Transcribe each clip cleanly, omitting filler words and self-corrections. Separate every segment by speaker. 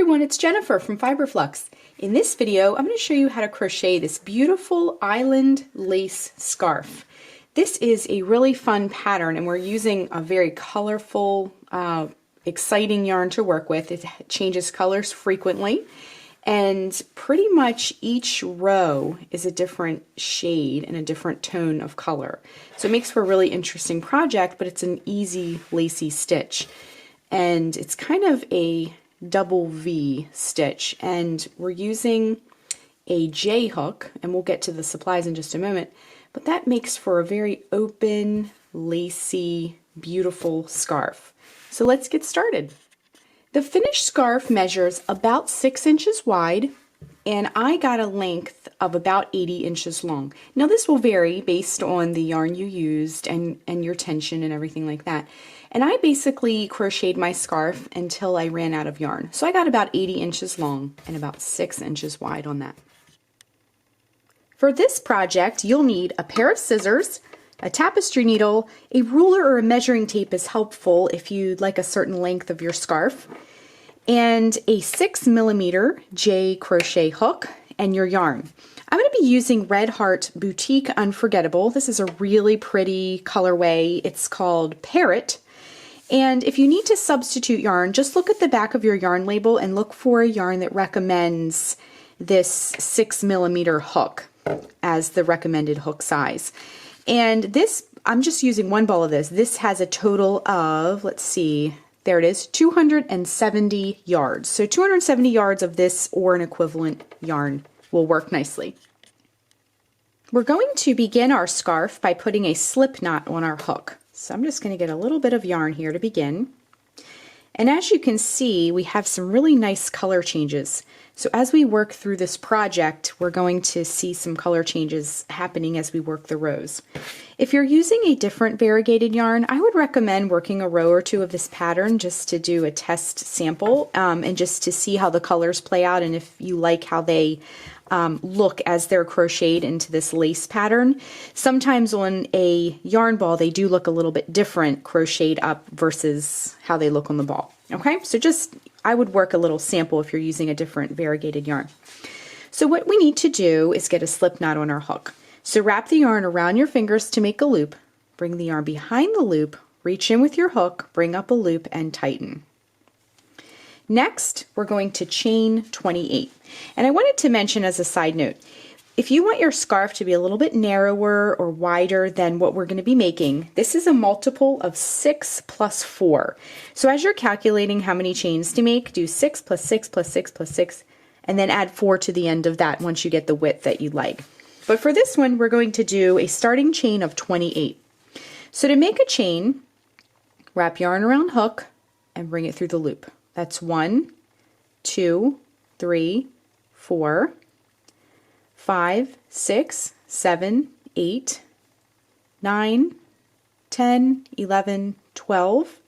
Speaker 1: everyone, it's Jennifer from Fiberflux. In this video, I'm going to show you how to crochet this beautiful island lace scarf. This is a really fun pattern and we're using a very colorful, exciting yarn to work with. It changes colors frequently and pretty much each row is a different shade and a different tone of color. So it makes for a really interesting project, but it's an easy lacy stitch. And it's kind of a double V stitch, and we're using a J hook, and we'll get to the supplies in just a moment, but that makes for a very open, lacy, beautiful scarf. So let's get started. The finished scarf measures about 6 inches wide, and I got a length of about 80 inches long. Now this will vary based on the yarn you used and your tension and everything like that. And I basically crocheted my scarf until I ran out of yarn. So I got about 80 inches long and about 6 inches wide on that. For this project, you'll need a pair of scissors, a tapestry needle, a ruler or a measuring tape is helpful if you'd like a certain length of your scarf, and a 6mm J crochet hook and your yarn. I'm going to be using Red Heart Boutique Unforgettable. This is a really pretty colorway. It's called Parrot. And if you need to substitute yarn, just look at the back of your yarn label and look for a yarn that recommends this 6mm hook as the recommended hook size. And this, I'm just using one ball of this. This has a total of, let's see, there it is, 270 yards. So 270 yards of this or an equivalent yarn will work nicely. We're going to begin our scarf by putting a slip knot on our hook. So I'm just going to get a little bit of yarn here to begin. And as you can see, we have some really nice color changes. So as we work through this project, we're going to see some color changes happening as we work the rows. If you're using a different variegated yarn, I would recommend working a row or two of this pattern just to do a test sample and just to see how the colors play out and if you like how they look as they're crocheted into this lace pattern. Sometimes on a yarn ball they do look a little bit different crocheted up versus how they look on the ball. Okay, so just I would work a little sample if you're using a different variegated yarn. So what we need to do is get a slip knot on our hook. So wrap the yarn around your fingers to make a loop, bring the yarn behind the loop, reach in with your hook, bring up a loop and tighten. Next, we're going to chain 28. And I wanted to mention as a side note, if you want your scarf to be a little bit narrower or wider than what we're going to be making, this is a multiple of 6 plus 4. So as you're calculating how many chains to make, do 6 plus 6 plus 6 plus 6, and then add 4 to the end of that once you get the width that you'd like. But for this one, we're going to do a starting chain of 28. So to make a chain, wrap yarn around hook and bring it through the loop. That's 1, 2, 3, 4, 5, 6, 7, 8, 9, 10, 11, 12,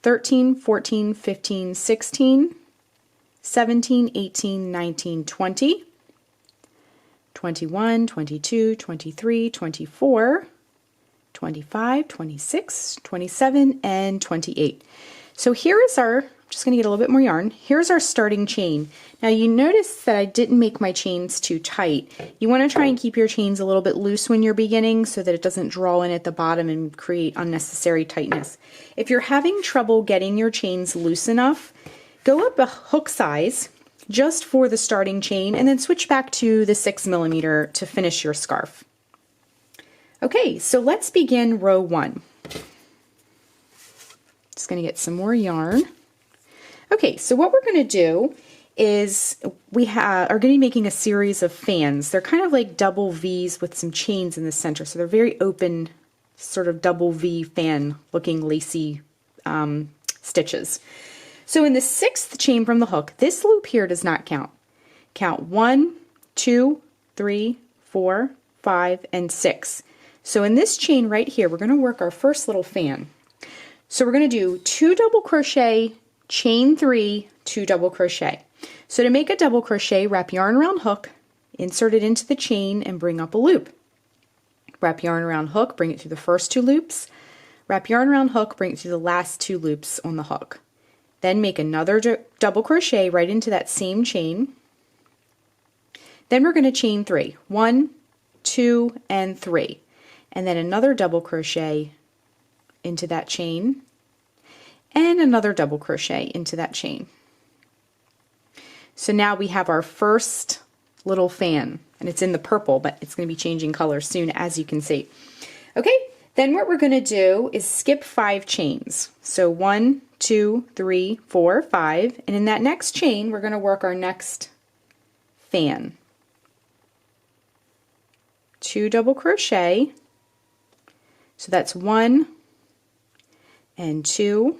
Speaker 1: 13, 14, 15, 16, 17, 18, 19, 20, 21, 22, 23, 24, 25, 26, 27, and 28. So here is our, just going to get a little bit more yarn. Here's our starting chain. Now you notice that I didn't make my chains too tight. You want to try and keep your chains a little bit loose when you're beginning so that it doesn't draw in at the bottom and create unnecessary tightness. If you're having trouble getting your chains loose enough, go up a hook size just for the starting chain and then switch back to the 6mm to finish your scarf. Okay, so let's begin row 1. Just going to get some more yarn. Okay, so what we're going to do is we are going to be making a series of fans. They're kind of like double V's with some chains in the center, so they're very open, sort of double V fan looking lacy stitches. So in the 6th chain from the hook, this loop here does not count. Count 1, 2, 3, 4, 5, and 6. So in this chain right here, we're going to work our first little fan. So we're going to do 2 double crochet, chain 3, 2 double crochet. So to make a double crochet, wrap yarn around hook, insert it into the chain, and bring up a loop. Wrap yarn around hook, bring it through the first 2 loops. Wrap yarn around hook, bring it through the last 2 loops on the hook. Then make another double crochet right into that same chain. Then we're going to chain 3. 1, 2, and 3. And then another double crochet into that chain, and another double crochet into that chain. So now we have our first little fan, and it's in the purple, but it's going to be changing color soon, as you can see. Okay, then what we're going to do is skip 5 chains. So 1, 2, 3, 4, 5, and in that next chain we're going to work our next fan. 2 double crochet, so that's 1 and 2,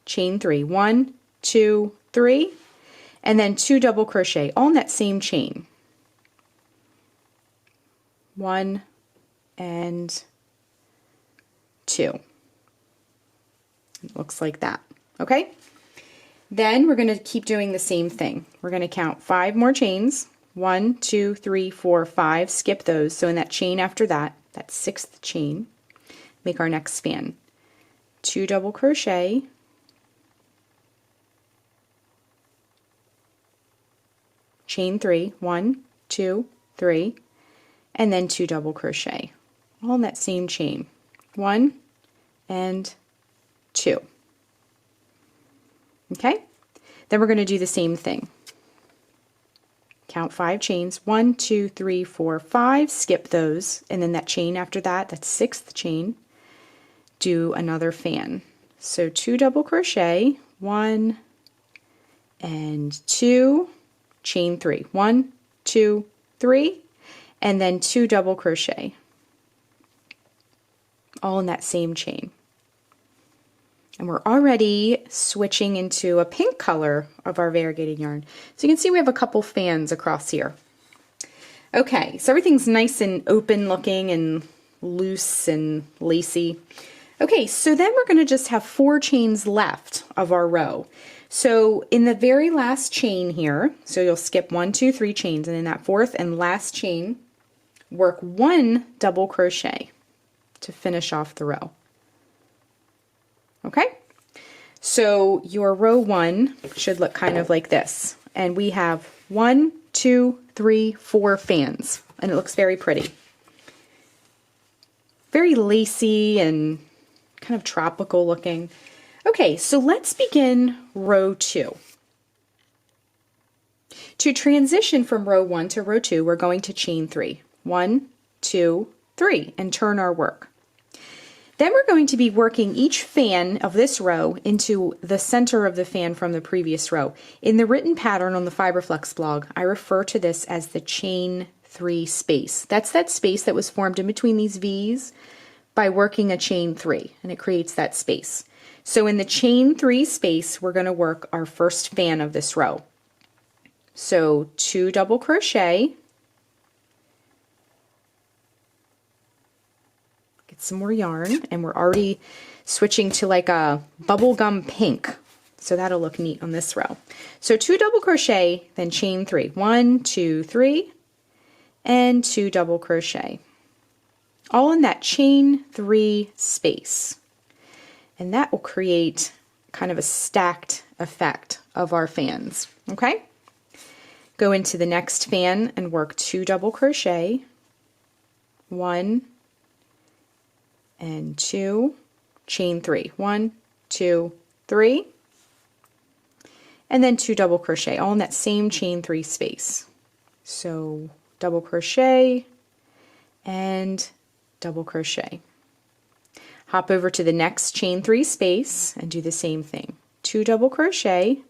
Speaker 1: chain 3, 1, 2, 3, and then 2 double crochet, all in that same chain. 1 and 2. It looks like that. Okay? Then we're going to keep doing the same thing. We're going to count 5 more chains. 1, 2, 3, 4, 5. Skip those. So in that chain after that, that 6th chain, make our next span. 2 double crochet, chain 3, 1, 2, 3, and then 2 double crochet, all in that same chain. 1 and 2. Okay? Then we're going to do the same thing. Count 5 chains, 1, 2, 3, 4, 5, skip those, and then that chain after that, that's 6th chain, do another fan. So 2 double crochet, 1 and 2, chain 3, 1, 2, 3, and then 2 double crochet, all in that same chain. And we're already switching into a pink color of our variegated yarn. So you can see we have a couple fans across here. Okay, so everything's nice and open looking and loose and lacy. Okay, so then we're going to just have 4 chains left of our row. So in the very last chain here, so you'll skip 1, 2, 3 chains, and in that 4th and last chain, work 1 double crochet to finish off the row. Okay, so your row 1 should look kind of like this, and we have 1, 2, 3, 4 fans, and it looks very pretty. Very lacy and kind of tropical looking. Okay, so let's begin row 2. To transition from row 1 to row 2, we're going to chain 3. 1, 2, 3, and turn our work. Then we're going to be working each fan of this row into the center of the fan from the previous row. In the written pattern on the Fiberflex blog, I refer to this as the chain 3 space. That's that space that was formed in between these V's by working a chain 3, and it creates that space. So in the chain 3 space, we're going to work our first fan of this row. So 2 double crochet, get some more yarn, and we're already switching to like a bubblegum pink, so that'll look neat on this row. So 2 double crochet, then chain 3. 1, 2, 3, and 2 double crochet, all in that chain 3 space. And that will create kind of a stacked effect of our fans. Okay? Go into the next fan and work 2 double crochet, 1 and 2, chain 3. 1, 2, 3, and then 2 double crochet, all in that same chain 3 space. So double crochet and double crochet. Hop over to the next chain 3 space and do the same thing. 2 double crochet,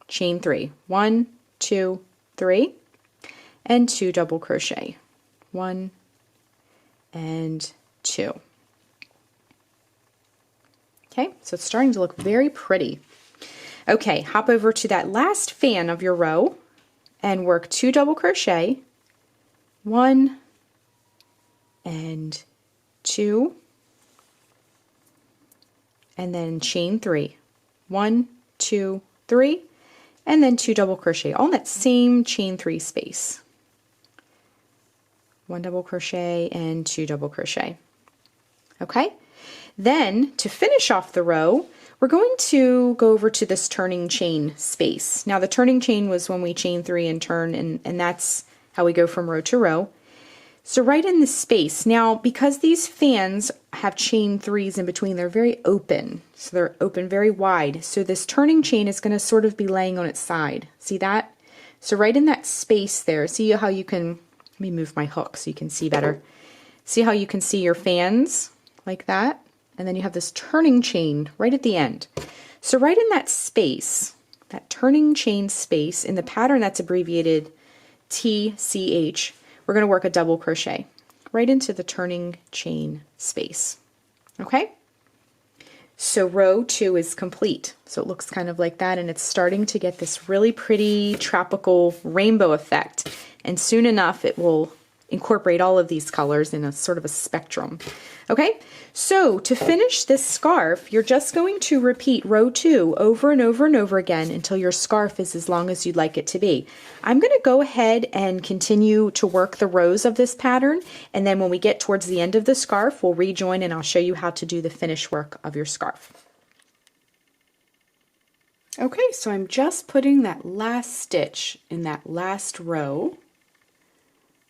Speaker 1: chain 3. 1, 2, 3, and 2 double crochet. 1 and 2. Okay, so it's starting to look very pretty. Okay, hop over to that last fan of your row and work 2 double crochet, 1 and 2, and then chain 3. 1, 2, 3, and then 2 double crochet, all in that same chain 3 space. 1 double crochet and 2 double crochet. Okay? Then to finish off the row, we're going to go over to this turning chain space. Now the turning chain was when we chain 3 and turn, and that's how we go from row to row. So right in this space, now because these fans have chain 3s in between, they're very open. So they're open very wide. So this turning chain is going to sort of be laying on its side. See that? So right in that space there, see how you can, let me move my hook so you can see better. See how you can see your fans like that? And then you have this turning chain right at the end. So right in that space, that turning chain space, in the pattern that's abbreviated TCH, we're going to work a double crochet right into the turning chain space. Okay? So row 2 is complete. So it looks kind of like that, and it's starting to get this really pretty tropical rainbow effect. And soon enough it will incorporate all of these colors in a sort of a spectrum. Okay, so to finish this scarf, you're just going to repeat row 2 over and over and over again until your scarf is as long as you'd like it to be. I'm going to go ahead and continue to work the rows of this pattern, and then when we get towards the end of the scarf, we'll rejoin and I'll show you how to do the finish work of your scarf. Okay, so I'm just putting that last stitch in that last row.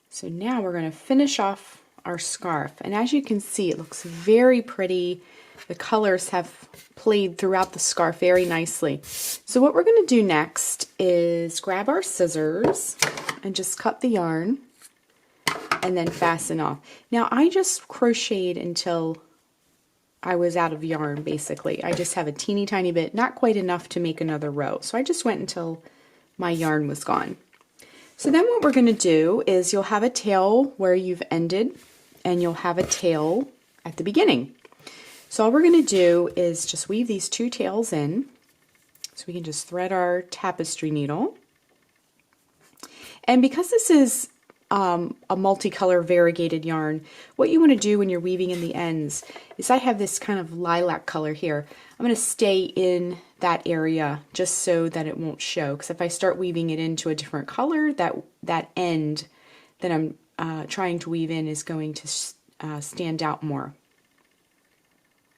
Speaker 1: So now we're going to finish off our scarf, and as you can see, it looks very pretty. The colors have played throughout the scarf very nicely. So what we're going to do next is grab our scissors and just cut the yarn and then fasten off. Now I just crocheted until I was out of yarn, basically. I just have a teeny tiny bit, not quite enough to make another row. So I just went until my yarn was gone. So then what we're going to do is you'll have a tail where you've ended, and you'll have a tail at the beginning. So all we're going to do is just weave these 2 tails in. So we can just thread our tapestry needle. And because this is a multicolor variegated yarn, what you want to do when you're weaving in the ends is, I have this kind of lilac color here. I'm going to stay in that area just so that it won't show, because if I start weaving it into a different color, that end that I'm trying to weave in is going to stand out more,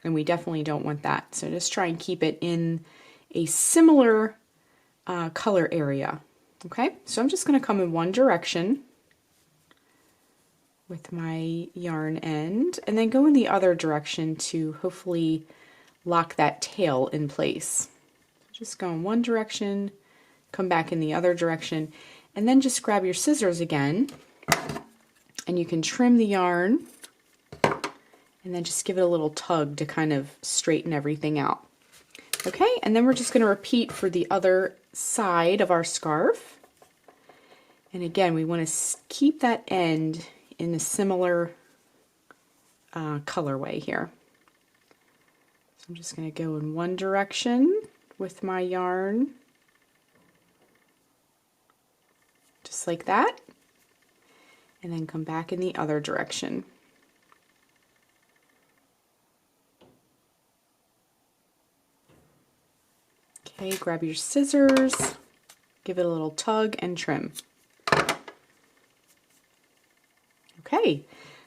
Speaker 1: and we definitely don't want that. So just try and keep it in a similar color area. Okay, so I'm just going to come in one direction with my yarn end, and then go in the other direction to hopefully lock that tail in place. Just go in one direction, come back in the other direction, and then just grab your scissors again, and you can trim the yarn and then just give it a little tug to kind of straighten everything out. Okay, and then we're just going to repeat for the other side of our scarf. And again, we want to keep that end in a similar colorway here. So I'm just going to go in one direction with my yarn, just like that, and then come back in the other direction. Okay, grab your scissors, give it a little tug and trim. Okay,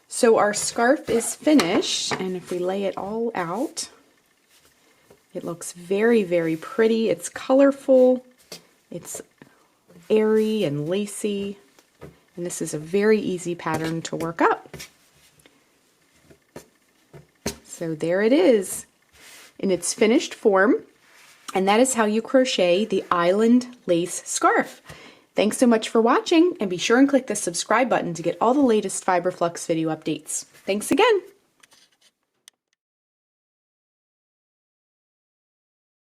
Speaker 1: so our scarf is finished, and if we lay it all out, it looks very, very pretty. It's colorful, it's airy and lacy, and this is a very easy pattern to work up. So there it is in its finished form, and that is how you crochet the Island Lace Scarf. Thanks so much for watching, and be sure and click the subscribe button to get all the latest Fiber Flux video updates. Thanks again!